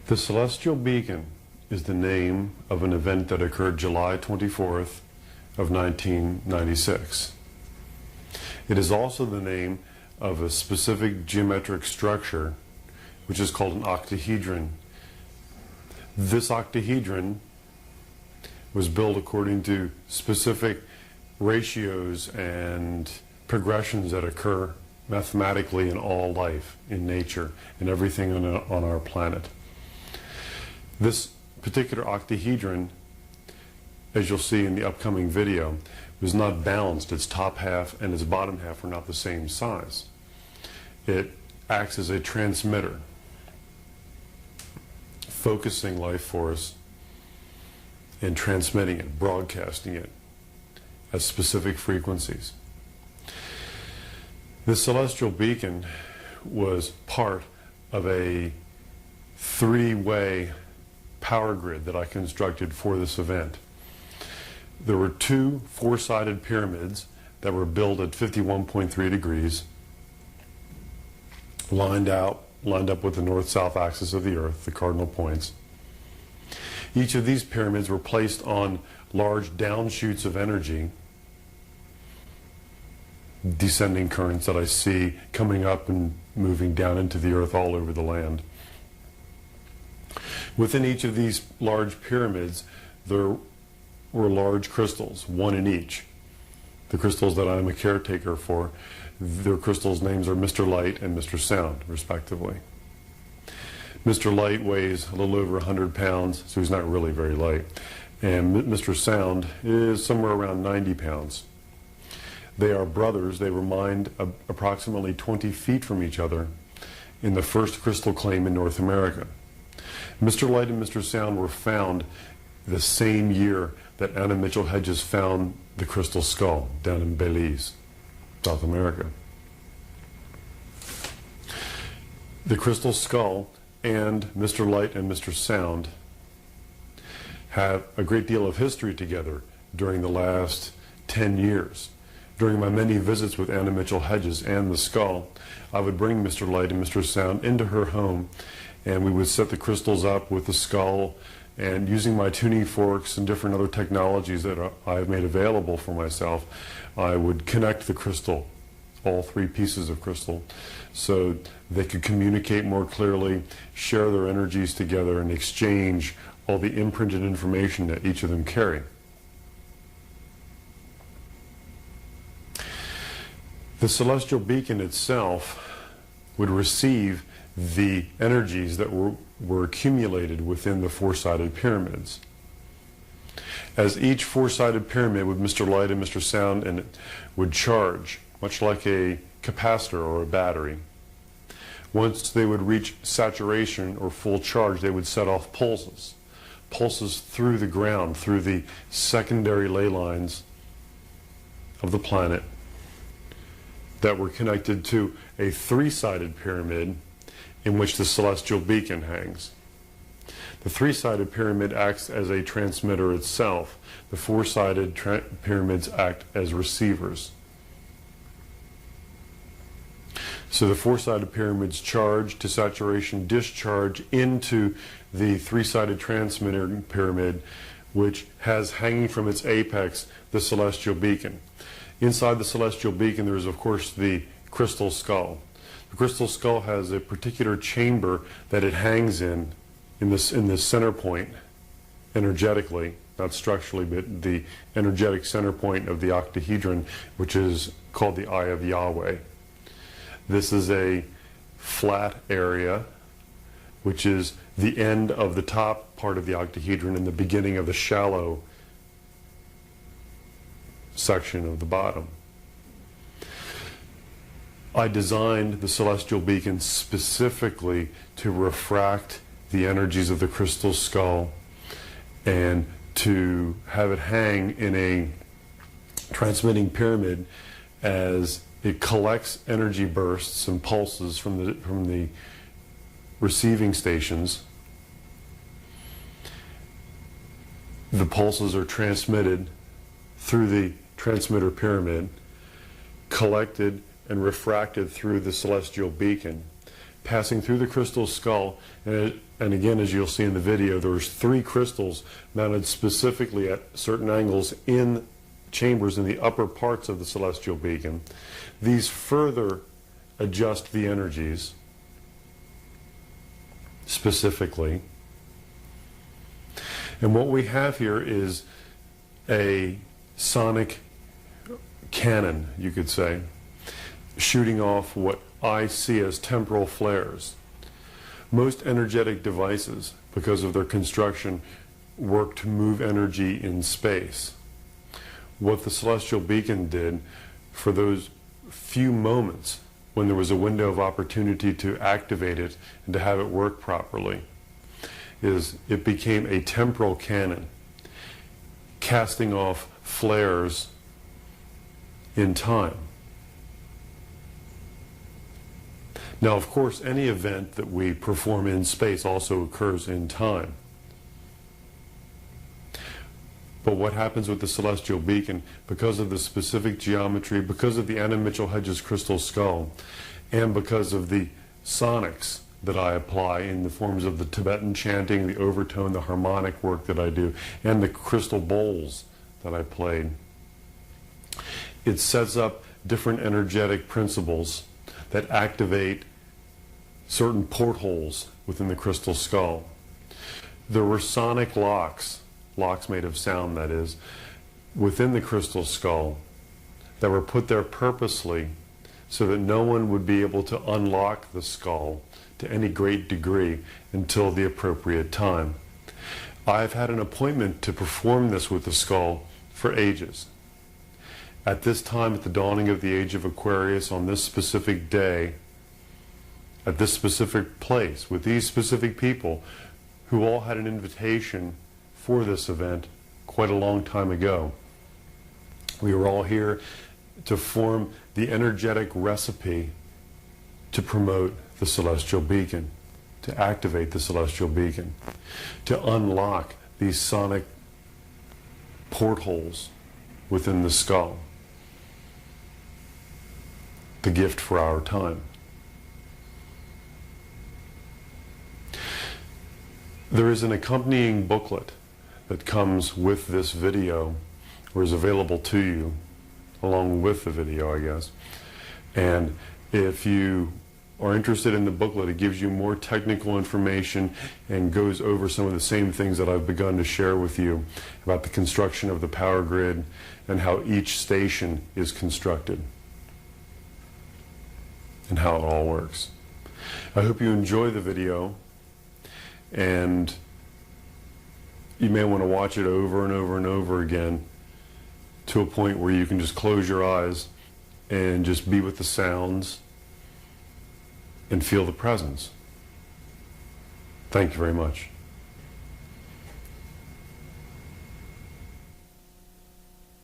The celestial beacon is the name of an event that occurred July 24th of 1996. It is also the name of a specific geometric structure which is called an octahedron. This octahedron was built according to specific ratios and progressions that occur mathematically in all life, in nature, and everything on our planet. This particular octahedron, as you'll see in the upcoming video, was not balanced. Its top half and its bottom half are not the same size. It acts as a transmitter, focusing life force and transmitting it, broadcasting it at specific frequencies. The celestial beacon was part of a three-way power grid that I constructed for this event. There were two four-sided pyramids that were built at 51.3 degrees, lined up with the north-south axis of the Earth, the cardinal points. Each of these pyramids were placed on large downshoots of energy, descending currents that I see coming up and moving down into the Earth all over the land. Within each of these large pyramids, there were large crystals, one in each. The crystals that I'm a caretaker for, their crystals' names are Mr. Light and Mr. Sound, respectively. Mr. Light weighs a little over 100 pounds, so he's not really very light. And Mr. Sound is somewhere around 90 pounds. They are brothers. They were mined approximately 20 feet from each other in the first crystal claim in North America. Mr. Light and Mr. Sound were found the same year that Anna Mitchell Hedges found the crystal skull down in Belize, South America. The crystal skull and Mr. Light and Mr. Sound have a great deal of history together during the last 10 years. During my many visits with Anna Mitchell Hedges and the skull, I would bring Mr. Light and Mr. Sound into her home, and we would set the crystals up with the skull, and using my tuning forks and different other technologies that I have made available for myself, I would connect the crystal, all three pieces of crystal, so they could communicate more clearly, share their energies together, and exchange all the imprinted information that each of them carry. The celestial beacon itself would receive the energies that were accumulated within the four-sided pyramids. As each four-sided pyramid with Mr. Light and Mr. Sound in it would charge, much like a capacitor or a battery. Once they would reach saturation or full charge, they would set off pulses. Pulses through the ground, through the secondary ley lines of the planet that were connected to a three-sided pyramid in which the celestial beacon hangs. The three-sided pyramid acts as a transmitter itself. The four-sided pyramids act as receivers. So the four-sided pyramids charge to saturation, discharge into the three-sided transmitter pyramid, which has hanging from its apex the celestial beacon. Inside the celestial beacon there is, of course, the crystal skull. The crystal skull has a particular chamber that it hangs in this center point, energetically, not structurally, but the energetic center point of the octahedron, which is called the Eye of Yahweh. This is a flat area, which is the end of the top part of the octahedron and the beginning of the shallow section of the bottom. I designed the celestial beacon specifically to refract the energies of the crystal skull and to have it hang in a transmitting pyramid as it collects energy bursts and pulses from the receiving stations. The pulses are transmitted through the transmitter pyramid, collected and refracted through the celestial beacon, passing through the crystal skull, and again, as you'll see in the video, there's 3 crystals mounted specifically at certain angles in chambers in the upper parts of the celestial beacon. These further adjust the energies specifically. And what we have here is a sonic cannon, you could say, shooting off what I see as temporal flares. Most energetic devices, because of their construction, work to move energy in space. What the celestial beacon did, for those few moments when there was a window of opportunity to activate it and to have it work properly, is it became a temporal cannon, casting off flares in time. Now, of course, any event that we perform in space also occurs in time. But what happens with the celestial beacon, because of the specific geometry, because of the Anna Mitchell-Hedges crystal skull, and because of the sonics that I apply in the forms of the Tibetan chanting, the overtone, the harmonic work that I do, and the crystal bowls that I played, it sets up different energetic principles that activate certain portholes within the crystal skull. There were sonic locks made of sound, that is, within the crystal skull that were put there purposely so that no one would be able to unlock the skull to any great degree until the appropriate time. I've had an appointment to perform this with the skull for ages. At this time, at the dawning of the age of Aquarius, on this specific day, at this specific place, with these specific people who all had an invitation for this event quite a long time ago. We were all here to form the energetic recipe to promote the celestial beacon, to activate the celestial beacon, to unlock these sonic portholes within the skull. The gift for our time. There is an accompanying booklet that comes with this video, or is available to you along with the video, I guess. And if you are interested in the booklet, it gives you more technical information and goes over some of the same things that I've begun to share with you about the construction of the power grid and how each station is constructed and how it all works. I hope you enjoy the video, and you may want to watch it over and over and over again to a point where you can just close your eyes and just be with the sounds and feel the presence. Thank you very much.